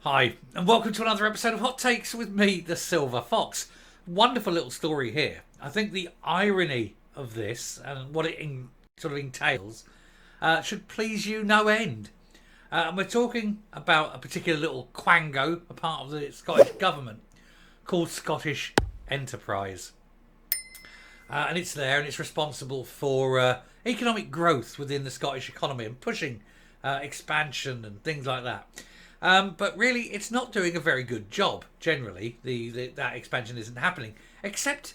Hi, and welcome to another episode of Hot Takes with me, the Silver Fox. Wonderful little story here. I think the irony of this and what it sort of entails should please you no end. And we're talking about a particular little quango, a part of the Scottish government, called Scottish Enterprise. And it's there and it's responsible for economic growth within the Scottish economy and pushing expansion and things like that. But really, it's not doing a very good job. Generally, that expansion isn't happening, except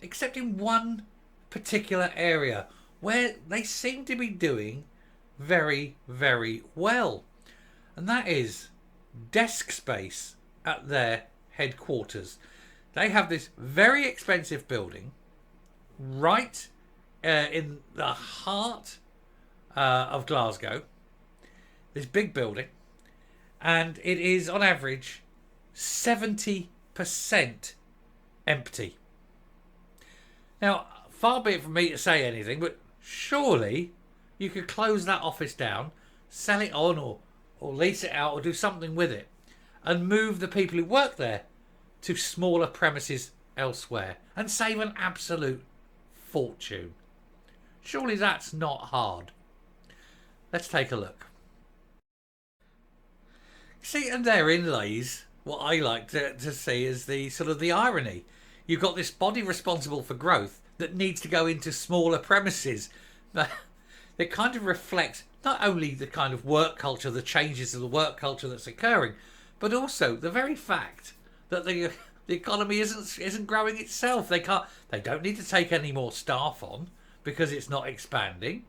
in one particular area where they seem to be doing very, very well, and that is desk space at their headquarters. They have this very expensive building right in the heart of Glasgow. This big building. And it is, on average, 70% empty. Now, far be it from me to say anything, but surely you could close that office down, sell it on or lease it out or do something with it and move the people who work there to smaller premises elsewhere and save an absolute fortune. Surely that's not hard. Let's take a look. See, and therein lays what I like to see as the sort of the irony. You've got this body responsible for growth that needs to go into smaller premises. It kind of reflects not only the kind of work culture, the changes of the work culture that's occurring, but also the very fact that the economy isn't growing itself. They don't need to take any more staff on because it's not expanding.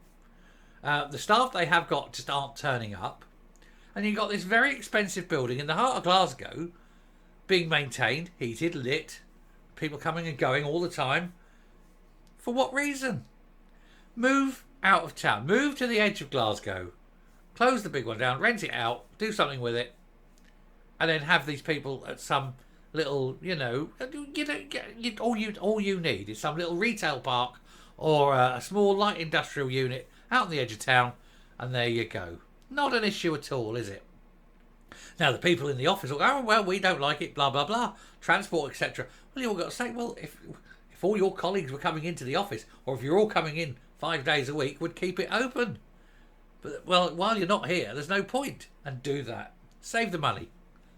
The staff they have got just aren't turning up. And you've got this very expensive building in the heart of Glasgow being maintained, heated, lit, people coming and going all the time. For what reason? Move out of town. Move to the edge of Glasgow. Close the big one down, rent it out, do something with it, and then have these people at some little, all you need is some little retail park or a small light industrial unit out on the edge of town, and there you go. Not an issue at all, is it? Now, the people in the office will go, oh, well, we don't like it, blah, blah, blah, transport, etc. Well, you've all got to say, well, if all your colleagues were coming into the office, or if you're all coming in 5 days a week, would keep it open. But, well, while you're not here, there's no point. And do that. Save the money.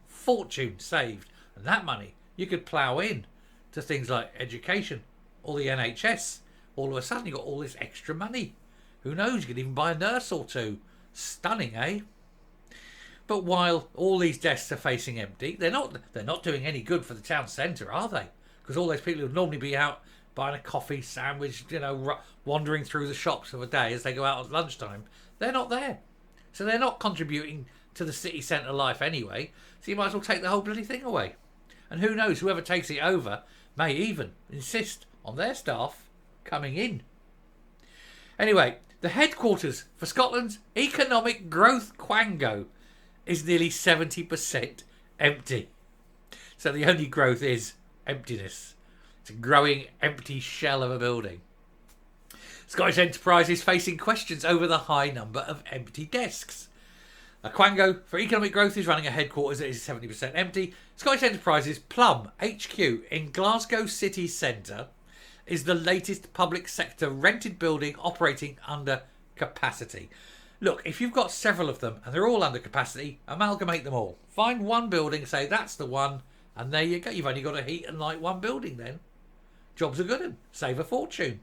Fortune saved. And that money you could plough in to things like education or the NHS. All of a sudden, you've got all this extra money. Who knows, you could even buy a nurse or two. Stunning, eh? But while all these desks are facing empty, they're not doing any good for the town centre, are they? Because all those people who would normally be out buying a coffee, sandwich, wandering through the shops of a day as they go out at lunchtime, they're not there. So they're not contributing to the city centre life anyway. So you might as well take the whole bloody thing away. And who knows, whoever takes it over may even insist on their staff coming in. Anyway, the headquarters for Scotland's economic growth quango is nearly 70% empty. So the only growth is emptiness. It's a growing empty shell of a building. Scottish Enterprise is facing questions over the high number of empty desks. A quango for economic growth is running a headquarters that is 70% empty. Scottish Enterprise's Plum HQ in Glasgow city centre is the latest public sector rented building operating under capacity. Look, if you've got several of them and they're all under capacity, amalgamate them all. Find one building, say that's the one, and there you go. You've only got to heat and light one building then. Jobs are good and save a fortune.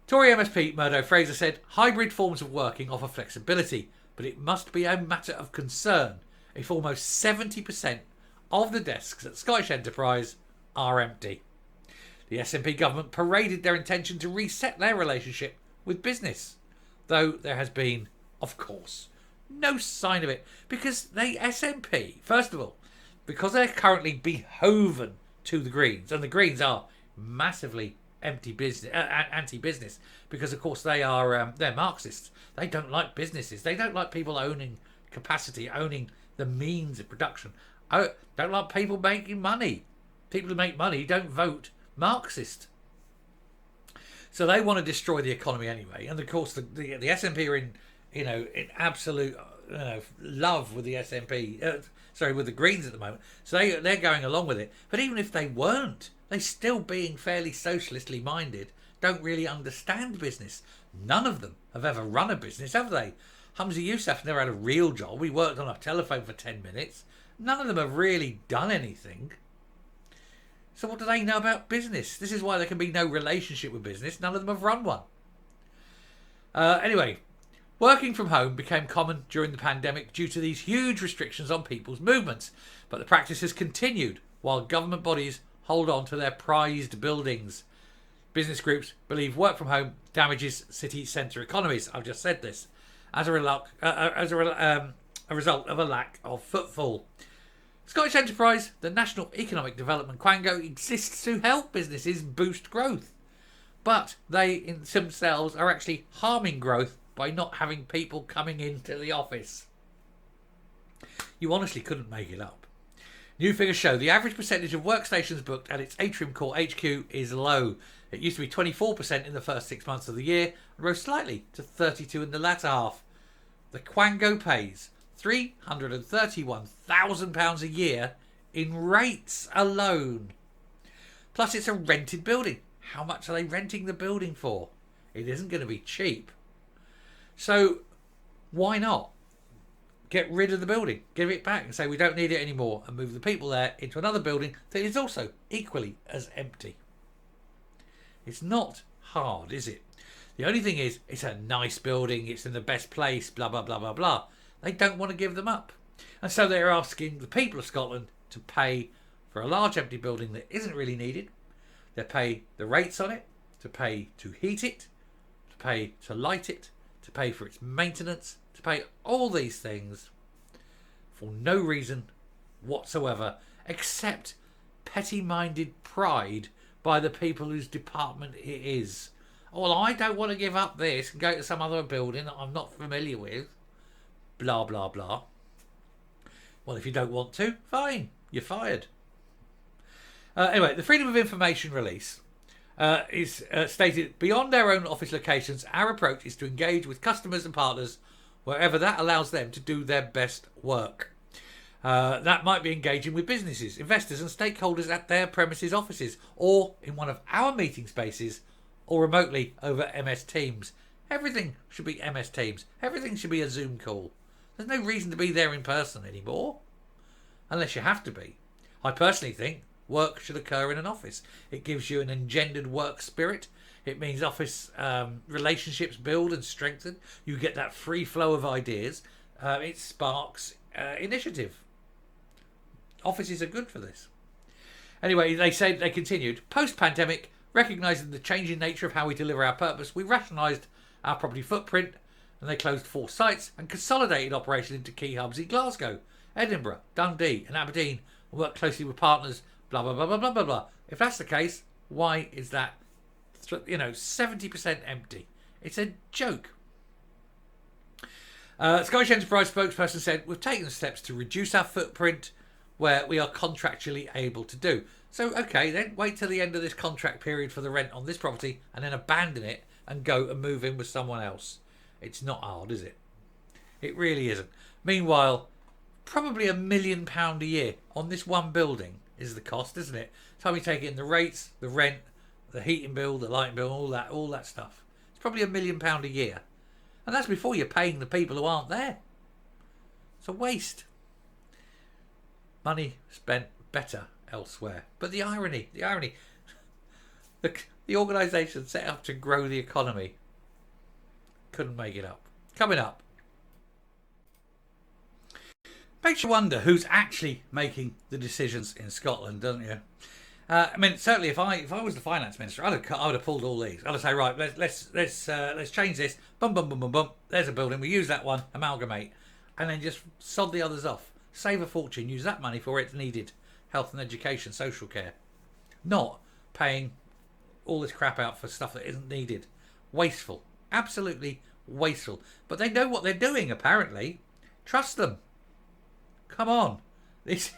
Tory MSP Murdo Fraser said, hybrid forms of working offer flexibility, but it must be a matter of concern if almost 70% of the desks at Scottish Enterprise are empty. The SNP government paraded their intention to reset their relationship with business, though there has been, of course, no sign of it, because they SNP, first of all, because they're currently beholden to the Greens, and the Greens are massively anti-business, because of course they're Marxists. They don't like businesses. They don't like people owning capacity, owning the means of production. Don't like people making money. People who make money don't vote Marxist. So they want to destroy the economy anyway. And of course, the SNP are in absolute love with the SNP, with the Greens at the moment. So they're going along with it. But even if they weren't, they still, being fairly socialistly minded, don't really understand business. None of them have ever run a business, have they? Humza Yousaf never had a real job. We worked on a telephone for 10 minutes. None of them have really done anything. So what do they know about business? This is why there can be no relationship with business. None of them have run one. Anyway, working from home became common during the pandemic due to these huge restrictions on people's movements. But the practice has continued while government bodies hold on to their prized buildings. Business groups believe work from home damages city centre economies. I've just said this. As a result of a lack of footfall. Scottish enterprise, the National Economic Development Quango, exists to help businesses boost growth. But they in themselves are actually harming growth by not having people coming into the office. You honestly couldn't make it up. New figures show the average percentage of workstations booked at its Atrium Court HQ is low. It used to be 24% in the first 6 months of the year and rose slightly to 32% in the latter half. The Quango pays £331,000 a year in rates alone. Plus it's a rented building. How much are they renting the building for? It isn't going to be cheap. So why not get rid of the building, give it back and say we don't need it anymore, and move the people there into another building that is also equally as empty? It's not hard, is it? The only thing is, it's a nice building, it's in the best place, blah, blah, blah, blah, blah. They don't want to give them up. And so they're asking the people of Scotland to pay for a large empty building that isn't really needed. They pay the rates on it, to pay to heat it, to pay to light it, to pay for its maintenance, to pay all these things for no reason whatsoever except petty-minded pride by the people whose department it is. Oh, well, I don't want to give up this and go to some other building that I'm not familiar with. Blah, blah, blah. Well, if you don't want to, fine. You're fired. Anyway, the Freedom of Information release is stated, beyond their own office locations, our approach is to engage with customers and partners wherever that allows them to do their best work. That might be engaging with businesses, investors and stakeholders at their premises offices, or in one of our meeting spaces, or remotely over MS Teams. Everything should be MS Teams. Everything should be a Zoom call. There's no reason to be there in person anymore, unless you have to be. I personally think work should occur in an office. It gives you an engendered work spirit. It means office relationships build and strengthen. You get that free flow of ideas. It sparks initiative. Offices are good for this. Anyway, they continued, post-pandemic, recognising the changing nature of how we deliver our purpose, we rationalised our property footprint, and they closed 4 sites and consolidated operation into key hubs in Glasgow, Edinburgh, Dundee and Aberdeen, and worked closely with partners, blah, blah, blah, blah, blah, blah, blah. If that's the case, why is that 70% empty? It's a joke. Scottish Enterprise spokesperson said, we've taken steps to reduce our footprint where we are contractually able to do. So, okay, then wait till the end of this contract period for the rent on this property and then abandon it and go and move in with someone else. It's not hard, is it? It really isn't. Meanwhile, probably £1 million a year on this one building is the cost, isn't it? So we take in the rates, the rent, the heating bill, the lighting bill, all that stuff. It's probably £1 million a year. And that's before you're paying the people who aren't there. It's a waste. Money spent better elsewhere. But the irony, the organisation set up to grow the economy couldn't make it up. Coming up. Makes you wonder who's actually making the decisions in Scotland, doesn't you? I mean, certainly if I was the finance minister, I would have pulled all these. I'd have say, right, let's change this. Bum bum bum bum bum. There's a building. We use that one. Amalgamate, and then just sod the others off. Save a fortune. Use that money for where it's needed. Health and education, social care. Not paying all this crap out for stuff that isn't needed. Wasteful. Absolutely wasteful. But they know what they're doing, apparently. Trust them. Come on. This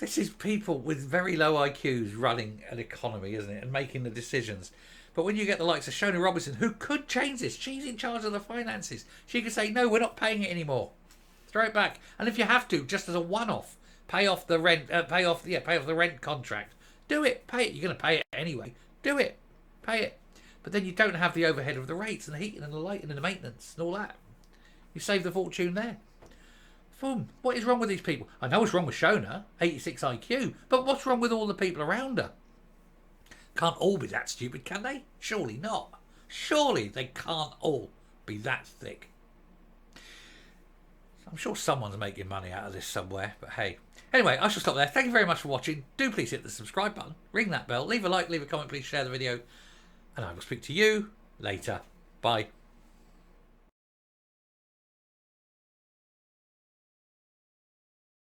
is people with very low IQs running an economy, isn't it? And making the decisions. But when you get the likes of Shona Robinson, who could change this, she's in charge of the finances. She could say, no, we're not paying it anymore. Throw it back. And if you have to, just as a one-off, pay off the rent, pay off the rent contract. Do it. Pay it. You're going to pay it anyway. Do it. Pay it. But then you don't have the overhead of the rates and the heating and the lighting and the maintenance and all that. You save the fortune there. Boom. What is wrong with these people? I know what's wrong with Shona, 86 IQ, but what's wrong with all the people around her? Can't all be that stupid, can they? Surely not. Surely they can't all be that thick. I'm sure someone's making money out of this somewhere, but hey. Anyway, I shall stop there. Thank you very much for watching. Do please hit the subscribe button, ring that bell, leave a like, leave a comment, please share the video, and I will speak to you later. Bye.